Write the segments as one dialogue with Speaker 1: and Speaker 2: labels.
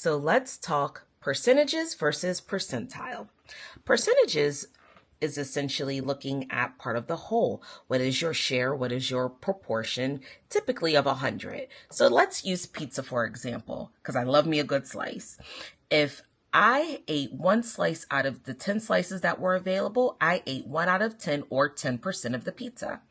Speaker 1: So let's talk percentages versus percentile. Percentages is essentially looking at part of the whole. What is your share? What is your proportion, typically of 100? So let's use pizza for example, because I love me a good slice. If I ate one slice out of the 10 slices that were available, I ate 1 out of 10 or 10% of the pizza.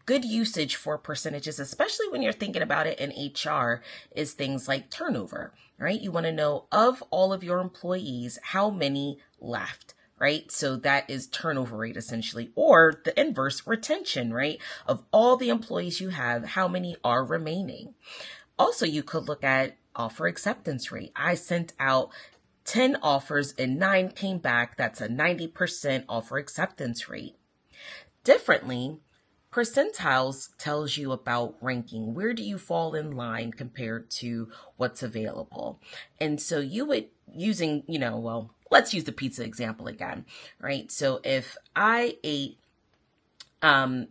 Speaker 1: Good usage for percentages, especially when you're thinking about it in HR, is things like turnover, right? You want to know of all of your employees, how many left, right? So that is turnover rate essentially, or the inverse, retention, right? Of all the employees you have, how many are remaining? Also, you could look at offer acceptance rate. I sent out 10 offers and 9 came back. That's a 90% offer acceptance rate. Differently, percentiles tells you about ranking. Where do you fall in line compared to what's available? And so you would using, let's use the pizza example again, right? So if I ate 30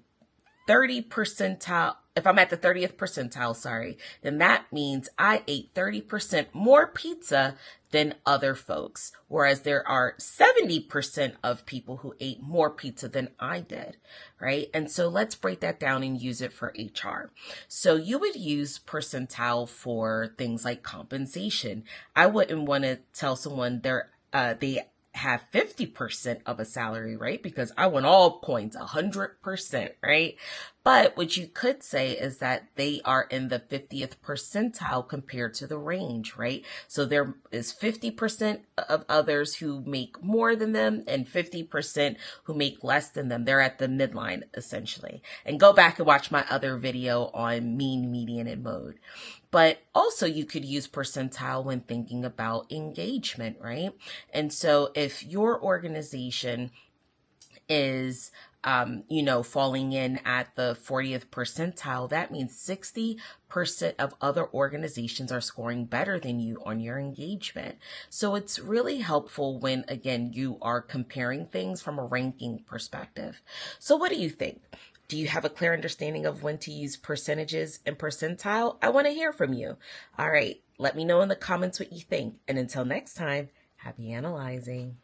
Speaker 1: percentile, if I'm at the 30th percentile, then that means I ate 30% more pizza than other folks, whereas there are 70% of people who ate more pizza than I did, right? And so let's break that down and use it for HR. So you would use percentile for things like compensation. I wouldn't want to tell someone they have 50% of a salary, right? Because I want all points, 100%, right? But what you could say is that they are in the 50th percentile compared to the range, right? So there is 50% of others who make more than them and 50% who make less than them. They're at the midline, essentially. And go back and watch my other video on mean, median, and mode. But also you could use percentile when thinking about engagement, right? And so if your organization is falling in at the 40th percentile, that means 60% of other organizations are scoring better than you on your engagement. So it's really helpful when, again, you are comparing things from a ranking perspective. So what do you think? Do you have a clear understanding of when to use percentages and percentile? I want to hear from you. All right, let me know in the comments what you think. And until next time, happy analyzing.